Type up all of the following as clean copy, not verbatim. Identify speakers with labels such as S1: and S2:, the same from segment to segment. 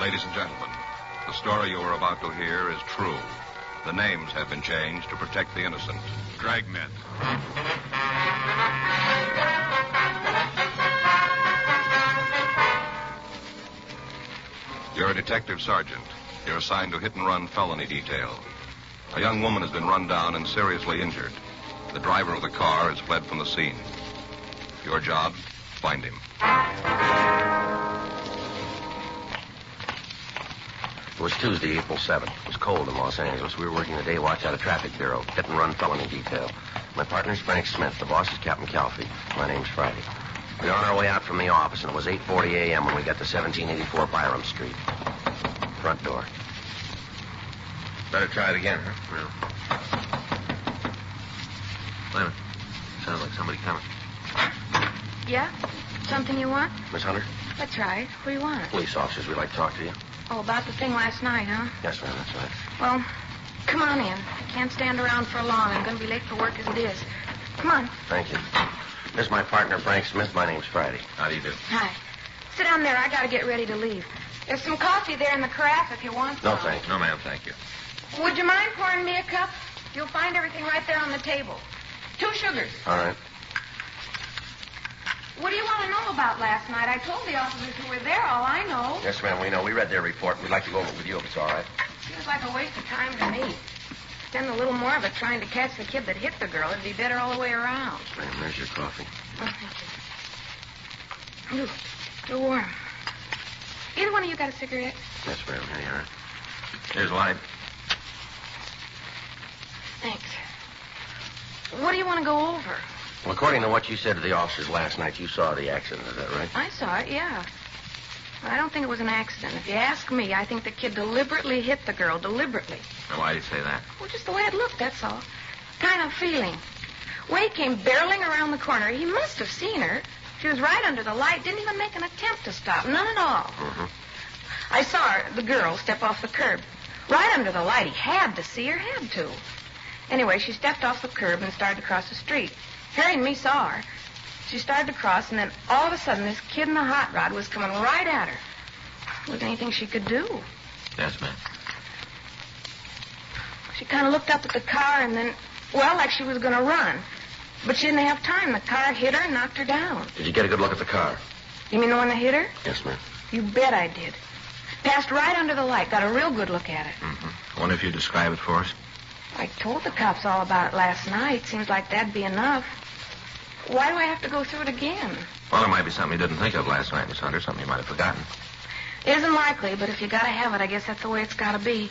S1: Ladies and gentlemen, the story you are about to hear is true. The names have been changed to protect the innocent.
S2: Dragnet.
S1: You're a detective sergeant. You're assigned to hit-and-run felony detail. A young woman has been run down and seriously injured. The driver of the car has fled from the scene. Your job, find him.
S3: It was Tuesday, April 7th. It was cold in Los Angeles. We were working the day watch out of traffic bureau, hit-and-run felony detail. My partner's Frank Smith. The boss is Captain Calfee. My name's Friday. We were on our way out from the office, and it was 8:40 a.m. when we got to 1784 Byram Street. Front door.
S4: Better try it again, huh? Wait a minute. Sounds like somebody coming.
S5: Yeah? Something you want?
S3: Miss Hunter?
S5: That's right. What do you want?
S3: Police officers. We'd like to talk to you.
S5: Oh, about the thing last night, huh?
S3: Yes, ma'am. That's right.
S5: Well, come on in. I can't stand around for long. I'm going to be late for work as it is. Come on.
S3: Thank you. This is my partner, Frank Smith. My name's Friday.
S4: How do you do?
S5: Hi. Sit down there. I got to get ready to leave. There's some coffee there in the carafe if you want some.
S3: No, thanks.
S4: No, ma'am, thank you.
S5: Would you mind pouring me a cup? You'll find everything right there on the table. 2 sugars.
S3: All right.
S5: What do you want to know about last night? I told the officers who were there all I know.
S3: Yes, ma'am, we know. We read their report. We'd like to go over it with you if it's all right.
S5: Seems like a waste of time to me. Spend a little more of it trying to catch the kid that hit the girl. It'd be better all the way around.
S3: Ma'am, there's your coffee.
S5: Oh, thank you. Ooh, you're warm. Either one of you got a cigarette?
S3: Yes, ma'am. Here you are.
S4: Here's a light.
S5: Thanks. What do you want to go over?
S3: Well, according to what you said to the officers last night, you saw the accident. Is that right?
S5: I saw it, yeah. I don't think it was an accident. If you ask me, I think the kid deliberately hit the girl. Deliberately.
S4: Now, why do you say that?
S5: Well, just the way it looked, that's all. Kind of feeling. Way came barreling around the corner. He must have seen her. She was right under the light. Didn't even make an attempt to stop. None at all.
S3: Mm-hmm.
S5: I saw her, the girl, step off the curb. Right under the light. He had to see her, had to. Anyway, she stepped off the curb and started to cross the street. Harry and me saw her. She started to cross, and then all of a sudden, this kid in the hot rod was coming right at her. Was there anything she could do?
S4: Yes, ma'am.
S5: She kind of looked up at the car and then, well, like she was going to run. But she didn't have time. The car hit her and knocked her down.
S3: Did you get a good look at the car?
S5: You mean the one that hit her?
S3: Yes, ma'am.
S5: You bet I did. Passed right under the light. Got a real good look at it.
S4: Mm-hmm. I wonder if you'd describe it for us.
S5: I told the cops all about it last night. Seems like that'd be enough. Why do I have to go through it again?
S4: Well, it might be something you didn't think of last night, Miss Hunter. Something you might have forgotten.
S5: It isn't likely, but if you gotta have it, I guess that's the way it's gotta be.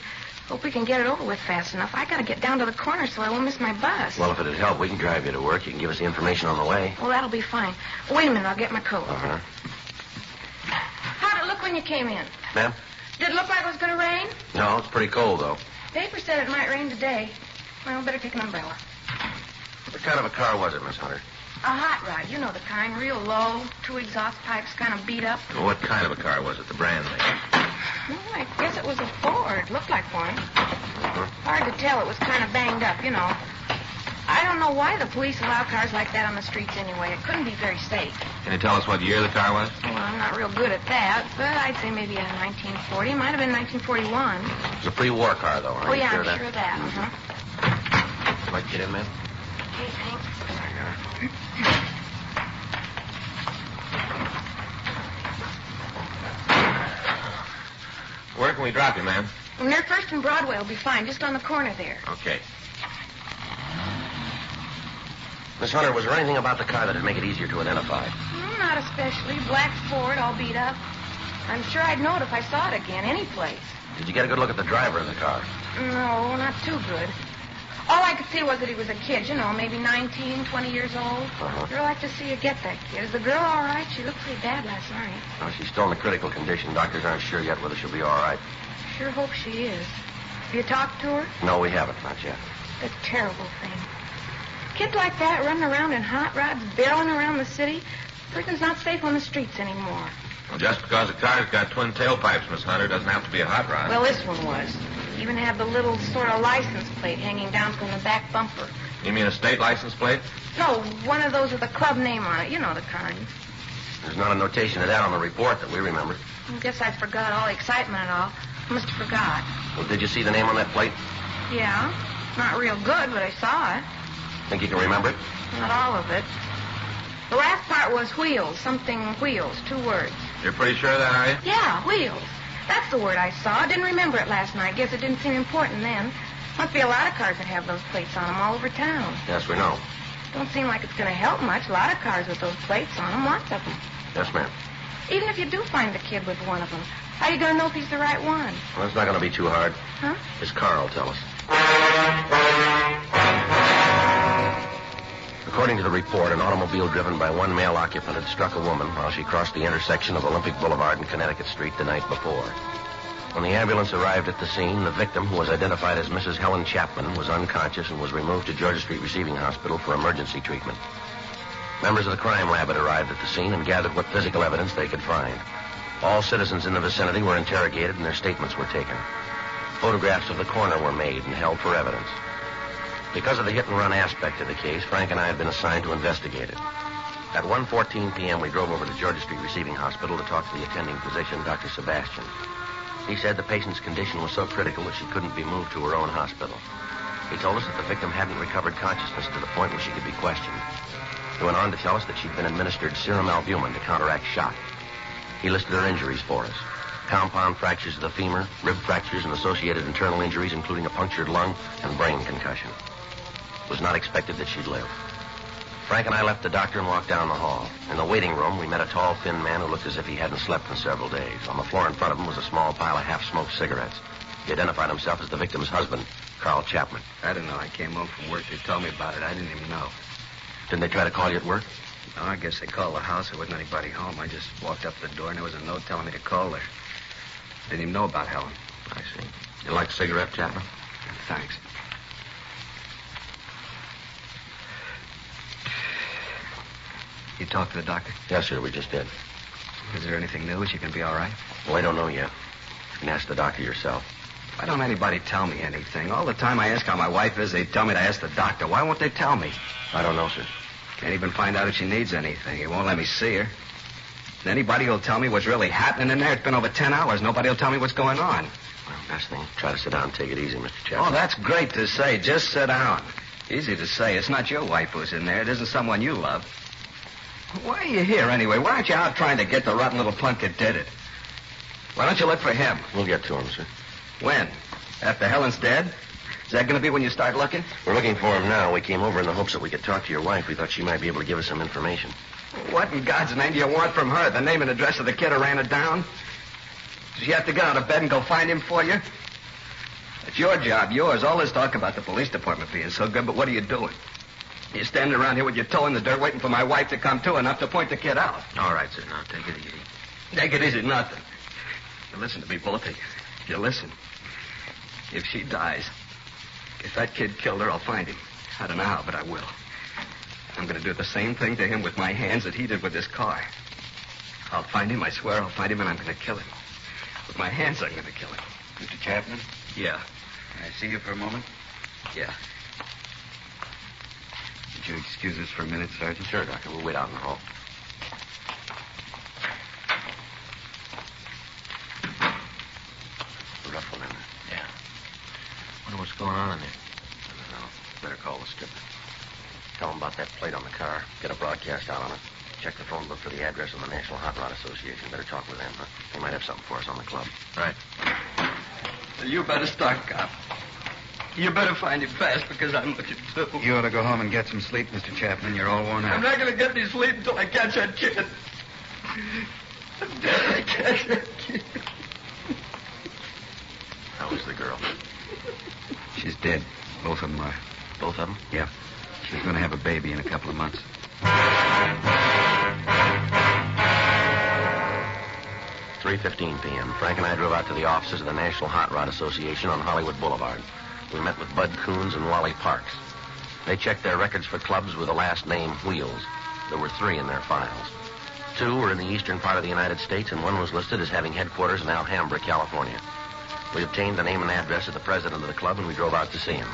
S5: Hope we can get it over with fast enough. I gotta get down to the corner so I won't miss my bus.
S3: Well, if it'd help, we can drive you to work. You can give us the information on the way.
S5: Well, that'll be fine. Wait a minute, I'll get my coat.
S3: Uh-huh.
S5: How'd it look when you came in?
S3: Ma'am?
S5: Did it look like it was gonna rain?
S3: No, it's pretty cold, though.
S5: Paper said it might rain today. Well, better take an umbrella.
S3: What kind of a car was it, Miss Hunter?
S5: A hot rod, you know the kind, real low, 2 exhaust pipes kind of beat up.
S4: Well, what kind of a car was it? The brand name?
S5: Well, I guess it was a Ford. Looked like one. Hard to tell. It was kind of banged up, you know. I don't know why the police allow cars like that on the streets anyway. It couldn't be very safe.
S4: Can you tell us what year the car was?
S5: Well, I'm not real good at that, but I'd say maybe a 1940. Might have been 1941.
S3: It was a pre-war car, though.
S5: Oh, yeah, I'm sure of that. Uh-huh.
S3: Would you like to get in, ma'am?
S5: Okay, thanks.
S4: Where can we drop you, ma'am?
S5: Well, near First and Broadway will be fine, just on the corner there.
S4: Okay.
S3: Miss Hunter, was there anything about the car that'd make it easier to identify?
S5: Not especially. Black Ford, all beat up. I'm sure I'd know it if I saw it again, any place.
S3: Did you get a good look at the driver of the car?
S5: No, not too good. All I could see was that he was a kid, you know, maybe 19, 20 years old.
S3: Uh-huh.
S5: Sure like to see you get that kid. Is the girl all right? She looked pretty bad last night.
S3: Oh, she's still in a critical condition. Doctors aren't sure yet whether she'll be all right.
S5: Sure hope she is. Have you talked to her?
S3: No, we haven't. Not yet.
S5: A terrible thing. Kids like that running around in hot rods, barreling around the city. Person's not safe on the streets anymore.
S4: Well, just because a car's got twin tailpipes, Miss Hunter, doesn't have to be a hot rod.
S5: Well, this one was. Even had the little sort of license plate hanging down from the back bumper.
S4: You mean a state license plate?
S5: No, one of those with a club name on it. You know the kind.
S3: There's not a notation of that on the report that we remember.
S5: I guess I forgot all the excitement and all. I must have forgot.
S3: Well, did you see the name on that plate?
S5: Yeah. Not real good, but I saw it.
S3: Think you can remember it?
S5: Not all of it. The last part was wheels. Something wheels. 2 words.
S4: You're pretty sure of that, are you?
S5: Yeah, wheels. That's the word I saw. I didn't remember it last night. Guess it didn't seem important then. Must be a lot of cars that have those plates on them all over town.
S3: Yes, we know.
S5: Don't seem like it's going to help much. A lot of cars with those plates on them. Lots of them.
S3: Yes, ma'am.
S5: Even if you do find the kid with one of them, how are you going to know if he's the right one?
S3: Well, it's not going to be too hard.
S5: Huh?
S3: His car will tell us. According to the report, an automobile driven by one male occupant had struck a woman while she crossed the intersection of Olympic Boulevard and Connecticut Street the night before. When the ambulance arrived at the scene, the victim, who was identified as Mrs. Helen Chapman, was unconscious and was removed to Georgia Street Receiving Hospital for emergency treatment. Members of the crime lab had arrived at the scene and gathered what physical evidence they could find. All citizens in the vicinity were interrogated and their statements were taken. Photographs of the coroner were made and held for evidence. Because of the hit-and-run aspect of the case, Frank and I had been assigned to investigate it. At 1:14 p.m., we drove over to Georgia Street Receiving Hospital to talk to the attending physician, Dr. Sebastian. He said the patient's condition was so critical that she couldn't be moved to her own hospital. He told us that the victim hadn't recovered consciousness to the point where she could be questioned. He went on to tell us that she'd been administered serum albumin to counteract shock. He listed her injuries for us. Compound fractures of the femur, rib fractures, and associated internal injuries, including a punctured lung and brain concussion. It was not expected that she'd live. Frank and I left the doctor and walked down the hall. In the waiting room, we met a tall, thin man who looked as if he hadn't slept in several days. On the floor in front of him was a small pile of half-smoked cigarettes. He identified himself as the victim's husband, Carl Chapman.
S2: I don't know. I came home from work. They told me about it. I didn't even know.
S3: Didn't they try to call you at work?
S2: No, I guess they called the house. There wasn't anybody home. I just walked up to the door, and there was a note telling me to call her. Didn't even know about Helen.
S3: I see. You like a cigarette, Chapman?
S2: Thanks. You talked to the doctor?
S3: Yes, sir, we just did.
S2: Is there anything new? Is she going to be all right?
S3: Well, I don't know yet. You can ask the doctor yourself.
S2: Why don't anybody tell me anything? All the time I ask how my wife is, they tell me to ask the doctor. Why won't they tell me?
S3: I don't know, sir.
S2: Can't even find out if she needs anything. He won't let me see her. And anybody will tell me what's really happening in there. It's been over 10 hours. Nobody will tell me what's going on.
S3: Well, best thing, try to sit down and take it easy, Mr. Chapman.
S2: Oh, that's great to say. Just sit down. Easy to say. It's not your wife who's in there. It isn't someone you love. Why are you here anyway? Why aren't you out trying to get the rotten little punk that did it? Why don't you look for him?
S3: We'll get to him, sir.
S2: When? After Helen's dead? Is that going to be when you start looking?
S3: We're looking for him now. We came over in the hopes that we could talk to your wife. We thought she might be able to give us some information.
S2: What in God's name do you want from her? The name and address of the kid who ran her down? Does she have to get out of bed and go find him for you? It's your job, yours. All this talk about the police department being so good, but what are you doing? You're standing around here with your toe in the dirt waiting for my wife to come to enough to point the kid out.
S3: All right, sir. Now, take it easy.
S2: Take it easy, nothing. You listen to me, both of you. You listen. If she dies, if that kid killed her, I'll find him. I don't know how, but I will. I'm going to do the same thing to him with my hands that he did with this car. I'll find him, I swear I'll find him, and I'm going to kill him. With my hands, I'm going to kill him.
S6: Mr. Chapman?
S2: Yeah.
S6: Can I see you for a moment?
S2: Yeah.
S6: Would you excuse us for a minute, Sergeant?
S3: Sure, Doctor. We'll wait out in the hall. A rough one in there.
S6: Yeah.
S3: Wonder what's going on in there. I don't know. Better call the skipper. Tell him about that plate on the car. Get a broadcast out on it. Check the phone book for the address of the National Hot Rod Association. Better talk with them, huh? They might have something for us on the club.
S6: Right.
S2: You better start, cop. You better find him fast because I'm looking too.
S6: You ought to go home and get some sleep, Mr. Chapman. You're all worn out.
S2: I'm not going to get any sleep until I catch that kid. Until I catch that kid.
S3: How is the girl?
S6: She's dead. Both of them are.
S3: Both of them?
S6: Yeah. She's going to have a baby in a couple of months.
S3: 3:15 p.m. Frank and I drove out to the offices of the National Hot Rod Association on Hollywood Boulevard. We met with Bud Coons and Wally Parks. They checked their records for clubs with the last name Wheels. There were 3 in their files. 2 were in the eastern part of the United States, and 1 was listed as having headquarters in Alhambra, California. We obtained the name and address of the president of the club, and we drove out to see him.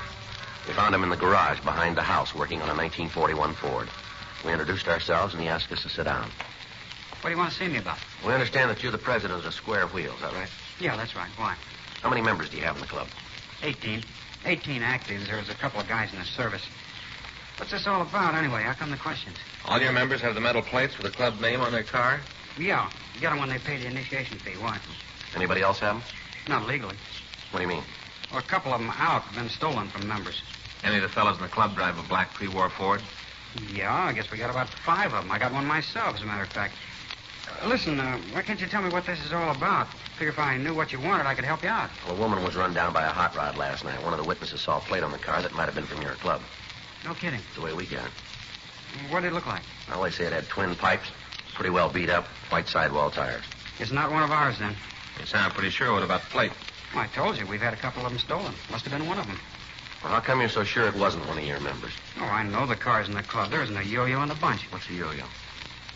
S3: We found him in the garage behind the house working on a 1941 Ford. We introduced ourselves, and he asked us to sit down.
S6: What do you want to see me about?
S3: We understand that you're the president of the Square Wheel, is that right?
S6: Yeah, that's right. Why?
S3: How many members do you have in the club?
S6: 18. 18 actives. There's a couple of guys in the service. What's this all about, anyway? How come the questions?
S4: All your members have the metal plates with the club name on their car?
S6: Yeah. You get them when they pay the initiation fee. Why?
S3: Anybody else have them?
S6: Not legally.
S3: What do you mean?
S6: Well, a couple of them out have been stolen from members.
S4: Any of the fellows in the club drive a black pre-war Ford?
S6: Yeah, I guess we got about 5 of them. I got one myself, as a matter of fact. Listen, why can't you tell me what this is all about? Figure if I knew what you wanted, I could help you out.
S3: Well, a woman was run down by a hot rod last night. One of the witnesses saw a plate on the car that might have been from your club.
S6: No kidding.
S3: That's the way we got it.
S6: What did it look like?
S3: Well, they say it had twin pipes, pretty well beat up, white sidewall tires.
S6: It's not one of ours, then.
S4: You sound pretty sure. What about the plate?
S6: Well, I told you, we've had a couple of them stolen. Must have been one of them.
S3: Well, how come you're so sure it wasn't one of your members?
S6: Oh, I know the cars in the club. There isn't a yo-yo in the bunch.
S3: What's a yo-yo?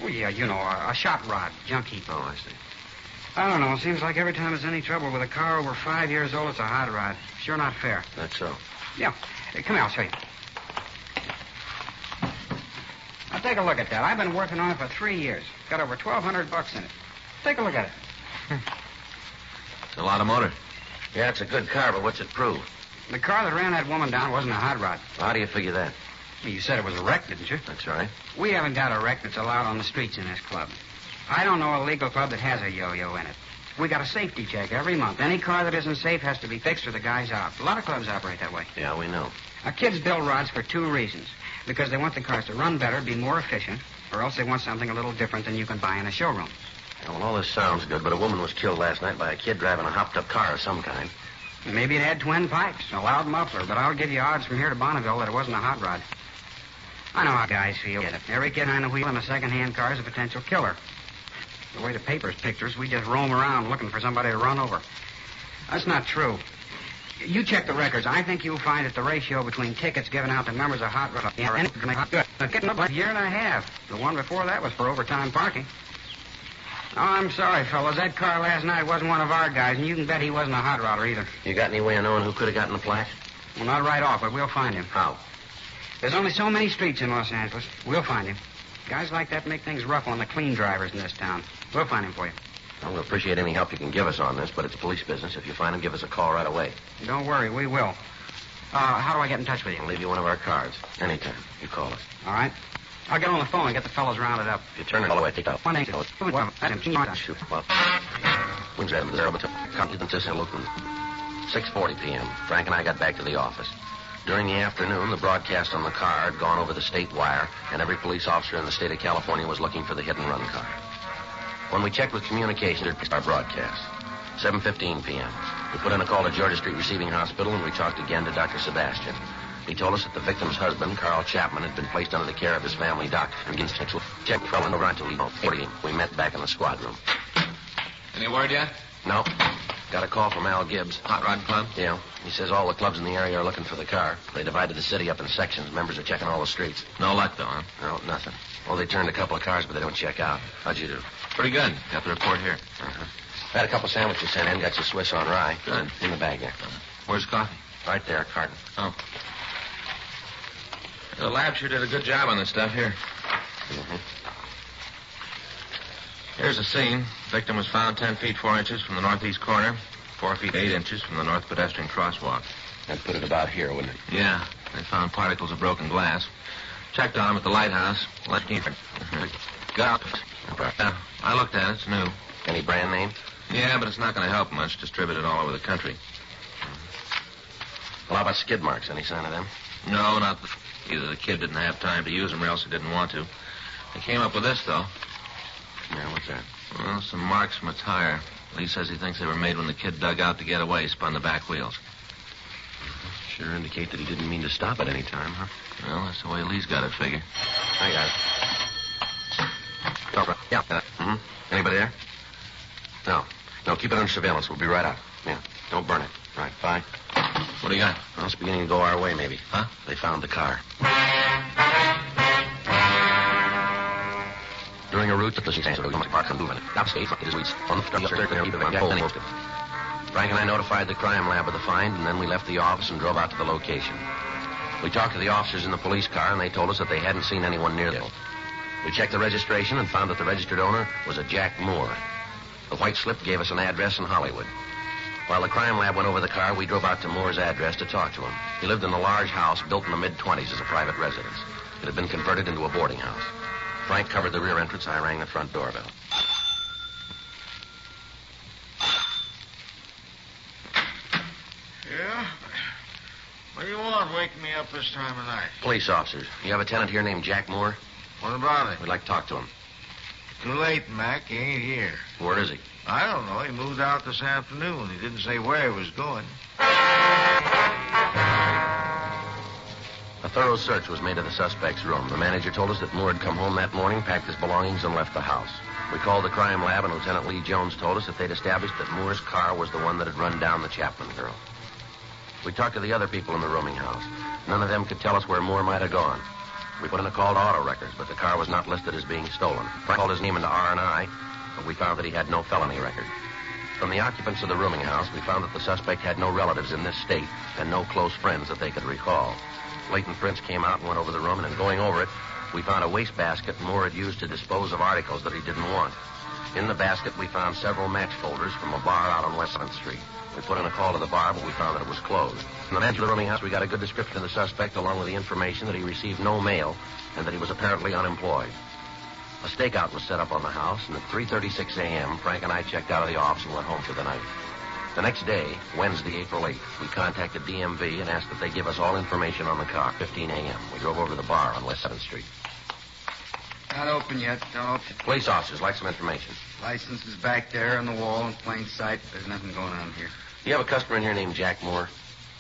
S6: Well, yeah, you know, a shot rod, junk heap.
S3: Oh, I see.
S6: I don't know. Seems like every time there's any trouble with a car over 5 years old, it's a hot rod. Sure not fair.
S3: That's so.
S6: Yeah. Hey, come here, I'll show you. Now, take a look at that. I've been working on it for 3 years. Got over $1,200 in it. Take a look at it.
S4: It's a lot of motor.
S3: Yeah, it's a good car, but what's it prove?
S6: The car that ran that woman down wasn't a hot rod.
S3: Well, how do you figure that?
S6: You said it was a wreck, didn't you?
S3: That's right.
S6: We haven't got a wreck that's allowed on the streets in this club. I don't know a legal club that has a yo-yo in it. We got a safety check every month. Any car that isn't safe has to be fixed or the guy's out. A lot of clubs operate that way.
S3: Yeah, we know.
S6: Our kids build rods for 2 reasons. Because they want the cars to run better, be more efficient, or else they want something a little different than you can buy in a showroom.
S3: Yeah, well, all this sounds good, but a woman was killed last night by a kid driving a hopped-up car of some kind.
S6: Maybe it had twin pipes, a loud muffler, but I'll give you odds from here to Bonneville that it wasn't a hot rod. I know how guys feel. Every kid on the wheel in a second-hand car is a potential killer. The way the papers pictures, we just roam around looking for somebody to run over. That's not true. You check the records. I think you'll find that the ratio between tickets given out to members of hot rod and good. Getting up a year and a half. The one before that was for overtime parking. Oh, I'm sorry, fellas. That car last night wasn't one of our guys, and you can bet he wasn't a hot rodder either.
S3: You got any way of knowing who could have gotten the plaque?
S6: Well, not right off, but we'll find him.
S3: How?
S6: There's only so many streets in Los Angeles. We'll find him. Guys like that make things rough on the clean drivers in this town. We'll find him for you.
S3: Well, we'll appreciate any help you can give us on this, but it's police business. If you find him, give us a call right away.
S6: Don't worry, we will. How do I get in touch with you?
S3: We'll leave you one of our cards. Anytime. You call us.
S6: All right. I'll get on the phone and get the fellows rounded up.
S3: If you turn it all the way, take out.
S6: One, eight,
S3: Shoot. Well, when's that? 6:40 p.m. Frank and I got back to the office. During the afternoon, the broadcast on the car had gone over the state wire, and every police officer in the state of California was looking for the hit-and-run car. When we checked with communications, it our broadcast. 7:15 p.m. We put in a call to Georgia Street Receiving Hospital, and we talked again to Dr. Sebastian. He told us that the victim's husband, Carl Chapman, had been placed under the care of his family doctor. And against check fell over until he 40. We met back in the squad room.
S4: Any word yet?
S3: No. Got a call from Al Gibbs.
S4: Hot Rod Club?
S3: Yeah. He says all the clubs in the area are looking for the car. They divided the city up in sections. Members are checking all the streets.
S4: No luck, though, huh?
S3: No, nothing. Well, they turned a couple of cars, but they don't check out. How'd you do?
S4: Pretty good. Got the report here.
S3: Uh-huh. I had a couple sandwiches sent in. Got your Swiss on rye.
S4: Good.
S3: In the bag there.
S4: Where's coffee?
S3: Right there, carton.
S4: Oh. The lab sure did a good job on this stuff here.
S3: Mm-hmm.
S4: Here's the scene. Victim was found 10 feet 4 inches from the northeast corner, 4 feet 8 inches from the north pedestrian crosswalk.
S3: That'd put it about here, wouldn't it?
S4: Yeah. They found particles of broken glass. Checked on him at the lighthouse. Left him. Got out. I looked at it. It's new.
S3: Any brand name?
S4: Yeah, but it's not going to help much. Distributed all over the country.
S3: Well, how about skid marks? Any sign of them?
S4: No, not the... Either the kid didn't have time to use them or else he didn't want to. They came up with this, though.
S3: Yeah, what's that?
S4: Well, some marks from a tire. Lee says he thinks they were made when the kid dug out to get away, spun the back wheels.
S3: Sure indicate that he didn't mean to stop at any time, huh?
S4: Well, that's the way Lee's got it figured.
S3: I got it. Yeah. Mm-hmm. Anybody there? No. No, keep it under surveillance. We'll be right out. Yeah. Don't burn it. Right. Bye.
S4: What do you got?
S3: Well, it's beginning to go our way, maybe.
S4: Huh?
S3: They found the car. During a route that the park and movement. Upstate, it is reached on the Frank and I notified the crime lab of the find, and then we left the office and drove out to the location. We talked to the officers in the police car, and they told us that they hadn't seen anyone near them. We checked the registration and found that the registered owner was a Jack Moore. The white slip gave us an address in Hollywood. While the crime lab went over the car, we drove out to Moore's address to talk to him. He lived in a large house built in the mid-20s as a private residence. It had been converted into a boarding house. Frank covered the rear entrance. I rang the front doorbell.
S7: Yeah? What do you want waking me up this time of night?
S3: Police officers. You have a tenant here named Jack Moore?
S7: What about it?
S3: We'd like to talk to him.
S7: Too late, Mac. He ain't here.
S3: Where is he?
S7: I don't know. He moved out this afternoon. He didn't say where he was going.
S3: A thorough search was made of the suspect's room. The manager told us that Moore had come home that morning, packed his belongings, and left the house. We called the crime lab, and Lieutenant Lee Jones told us that they'd established that Moore's car was the one that had run down the Chapman girl. We talked to the other people in the rooming house. None of them could tell us where Moore might have gone. We put in a call to auto records, but the car was not listed as being stolen. Frank called his name into R&I, but we found that he had no felony record. From the occupants of the rooming house, we found that the suspect had no relatives in this state and no close friends that they could recall. Leighton Prince came out and went over the room, and in going over it, we found a wastebasket Moore had used to dispose of articles that he didn't want. In the basket, we found several match folders from a bar out on West 7th Street. We put in a call to the bar, but we found that it was closed. From the manager of the rooming house, we got a good description of the suspect, along with the information that he received no mail and that he was apparently unemployed. A stakeout was set up on the house, and at 3:36 a.m., Frank and I checked out of the office and went home for the night. The next day, Wednesday, April 8th, we contacted DMV and asked that they give us all information on the car, 15 a.m. We drove over to the bar on West 7th Street.
S6: Not open yet. Don't open.
S3: Police officers, like some information.
S6: License is back there on the wall in plain sight. There's nothing going on here.
S3: You have a customer in here named Jack Moore?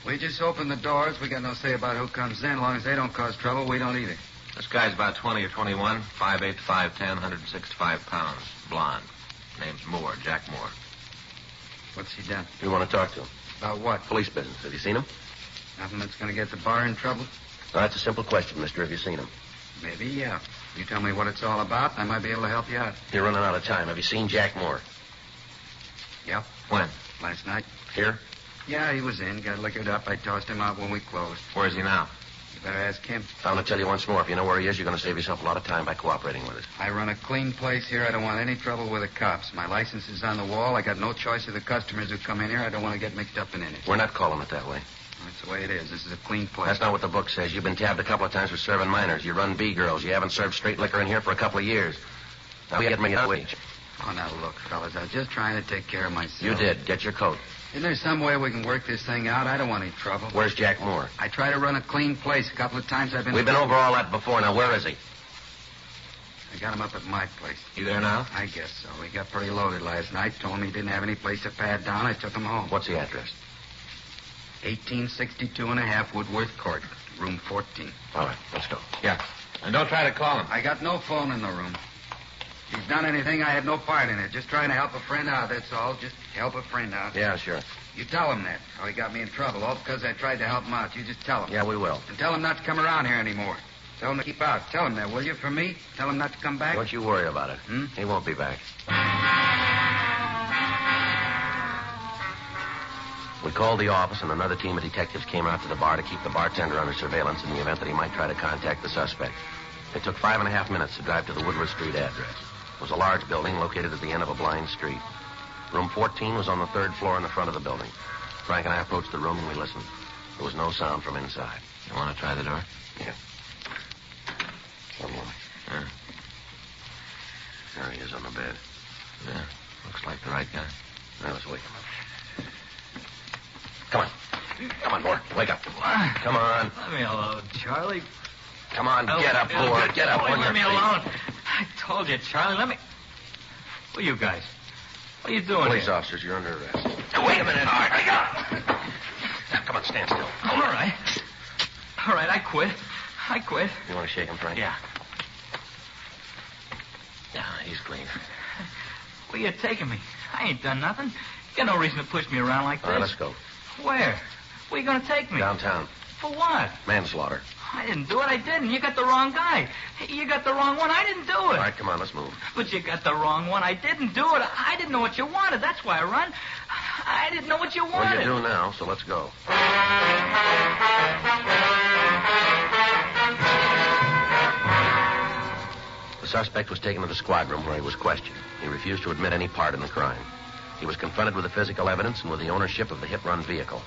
S6: We just opened the doors. We got no say about who comes in. As long as they don't cause trouble, we don't either.
S4: This guy's about 20 or 21, 5'8" to 5'10", 165 pounds, blonde. Name's Moore, Jack Moore.
S6: What's he done?
S3: We want to talk to him.
S6: About what?
S3: Police business. Have you seen him?
S6: Nothing that's going to get the bar in trouble?
S3: Well, that's a simple question, mister. Have you seen him?
S6: Maybe, yeah. You tell me what it's all about, I might be able to help you out.
S3: You're running out of time. Have you seen Jack Moore?
S6: Yep.
S4: When?
S6: Last night.
S3: Here?
S6: Yeah, he was in. Got liquored up. I tossed him out when we closed.
S4: Where is he now?
S6: You better ask him.
S3: I'm going to tell you once more. If you know where he is, you're going to save yourself a lot of time by cooperating with us.
S6: I run a clean place here. I don't want any trouble with the cops. My license is on the wall. I got no choice of the customers who come in here. I don't want to get mixed up in any.
S3: We're not calling it that way.
S6: That's the way it is. This is a clean place.
S3: That's not what the book says. You've been tabbed a couple of times for serving minors. You run B-girls. You haven't served straight liquor in here for a couple of years. Now we get me a wage.
S6: Oh, now look, fellas. I was just trying to take care of myself.
S3: You did. Get your coat.
S6: Isn't there some way we can work this thing out? I don't want any trouble.
S3: Where's Jack Moore?
S6: I try to run a clean place. A couple of times I've been...
S3: We've been over all that before. Now, where is he?
S6: I got him up at my place.
S4: You there now?
S6: I guess so. He got pretty loaded last night. Told me he didn't have any place to pad down. I took him home.
S3: What's the address?
S6: 1862 and a half Woodworth Court, room 14.
S3: All right, let's go.
S4: Yeah. And don't try to call him.
S6: I got no phone in the room. If he's done anything, I had no part in it. Just trying to help a friend out, that's all. Just help a friend out.
S3: Yeah, sure.
S6: You tell him that. How he got me in trouble, all because I tried to help him out. You just tell him.
S3: Yeah, we will.
S6: And tell him not to come around here anymore. Tell him to keep out. Tell him that, will you, for me? Tell him not to come back.
S3: Don't you worry about it. He won't be back. We called the office, and another team of detectives came out to the bar to keep the bartender under surveillance in the event that he might try to contact the suspect. It took 5.5 minutes to drive to the Woodward Street address. It was a large building located at the end of a blind street. Room 14 was on the third floor in the front of the building. Frank and I approached the room, and we listened. There was no sound from inside.
S4: You want to try the door?
S3: Yeah. One moment.
S4: Yeah.
S3: There he is on the bed.
S4: Yeah. Looks like the right guy.
S3: Now, let's wake him up. Come on. Come on, Moore. Wake up. Come on.
S8: Let me alone, Charlie.
S3: Come on, get up, Moore. Get up on your
S8: Let me
S3: feet.
S8: alone. I told you, Charlie. Let me... Who are you guys? What are you doing
S3: Police
S8: here?
S3: officers, you're under arrest. Wait a minute. All right, I got him. Now, come on, stand still.
S8: All right. All right, I quit.
S3: You want to shake him, Frank?
S8: Yeah.
S3: Yeah, he's clean.
S8: Where you taking me? I ain't done nothing. You got no reason to push me around like this.
S3: All right, let's go.
S8: Where? Where you gonna take me?
S3: Downtown.
S8: For what?
S3: Manslaughter.
S8: I didn't do it. I didn't. You got the wrong guy. You got the wrong one. I didn't do it.
S3: All right, come on, let's move.
S8: But you got the wrong one. I didn't do it. I didn't know what you wanted. That's why I run. I didn't know what you
S3: Well,
S8: wanted.
S3: you do now, so let's go. The suspect was taken to the squad room where he was questioned. He refused to admit any part in the crime. He was confronted with the physical evidence and with the ownership of the hit-run vehicle.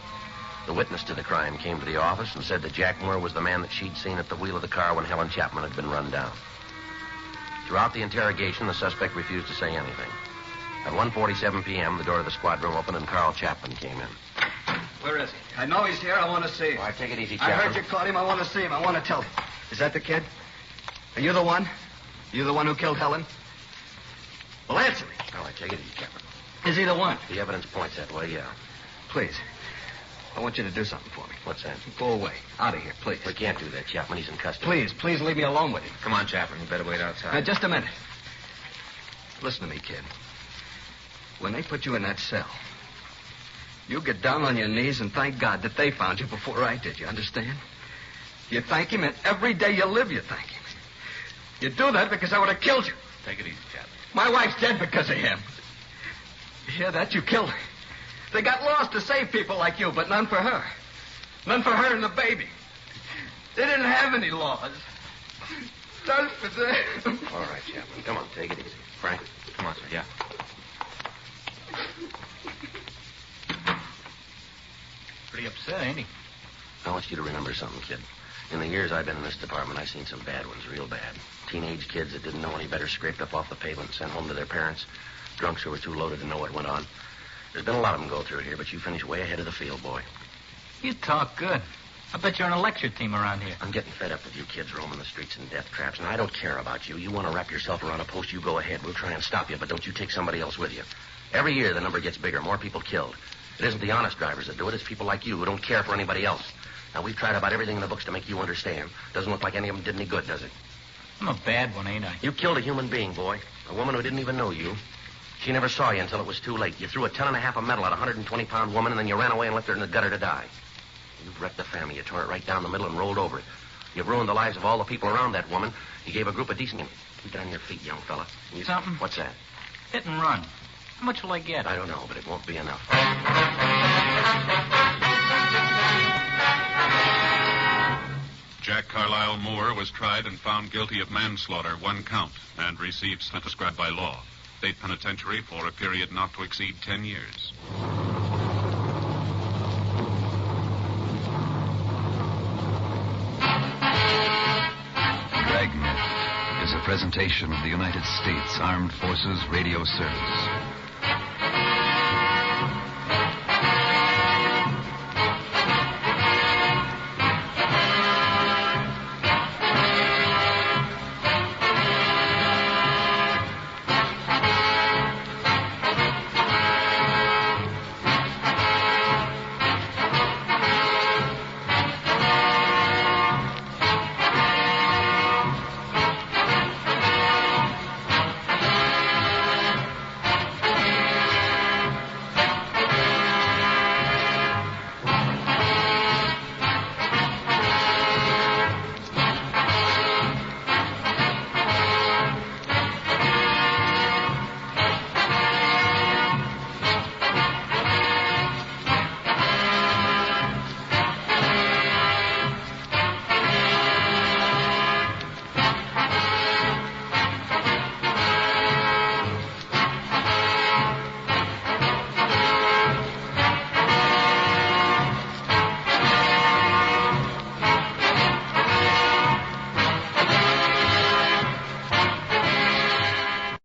S3: The witness to the crime came to the office and said that Jack Moore was the man that she'd seen at the wheel of the car when Helen Chapman had been run down. Throughout the interrogation, the suspect refused to say anything. At 1:47 p.m., the door of the squad room opened and Carl Chapman came in.
S2: Where is he? I know he's here. I want to see him.
S3: All right, take it easy,
S2: I
S3: Chapman.
S2: heard you caught him. I want to see him. I want to tell him. Is that the kid? Are you the one? You the one who killed Helen? Well, answer me.
S3: All right, take it easy, Chapman.
S2: Is he the one?
S3: The evidence points that way, yeah.
S2: Please. I want you to do something for me.
S3: What's that?
S2: Go away. Out of here, please.
S3: We can't do that, Chapman. He's in custody.
S2: Please leave me alone with him.
S4: Come on, Chapman. You better wait outside.
S2: Now, just a minute. Listen to me, kid. When they put you in that cell, you get down on your knees and thank God that they found you before I did. You understand? You thank him, and every day you live, you thank him. You do that because I would have killed you.
S4: Take it easy, Chapman.
S2: My wife's dead because of him. You hear that? You killed her. They got laws to save people like you, but none for her. None for her and the baby. They didn't have any laws. None for them.
S3: All right, Chapman. Come on, take it easy. Frank?
S4: Come on, sir. Yeah.
S8: Pretty upset, ain't he?
S3: I want you to remember something, kid. In the years I've been in this department, I've seen some bad ones, real bad. Teenage kids that didn't know any better scraped up off the pavement and sent home to their parents. Drunks who were too loaded to know what went on. There's been a lot of them go through here, but you finished way ahead of the field, boy.
S8: You talk good. I bet you're on a lecture team around here.
S3: I'm getting fed up with you kids roaming the streets in death traps, and I don't care about you. You want to wrap yourself around a post, you go ahead. We'll try and stop you, but don't you take somebody else with you. Every year, the number gets bigger, more people killed. It isn't the honest drivers that do it. It's people like you who don't care for anybody else. Now, we've tried about everything in the books to make you understand. Doesn't look like any of them did any good, does it?
S8: I'm a bad one, ain't I?
S3: You killed a human being, boy. A woman who didn't even know you. She never saw you until it was too late. You threw a 10.5 of metal at a 120-pound woman, and then you ran away and left her in the gutter to die. You've wrecked the family. You tore it right down the middle and rolled over it. You've ruined the lives of all the people around that woman. You gave a group of decent... Keep it on your feet, young fella.
S8: Something?
S3: What's that?
S8: Hit and run. How much will I get?
S3: I don't know, but it won't be enough.
S9: Jack Carlisle Moore was tried and found guilty of manslaughter, 1 count, and received sentence prescribed by law. State penitentiary for a period not to exceed 10 years.
S10: Dragnet is a presentation of the United States Armed Forces Radio Service.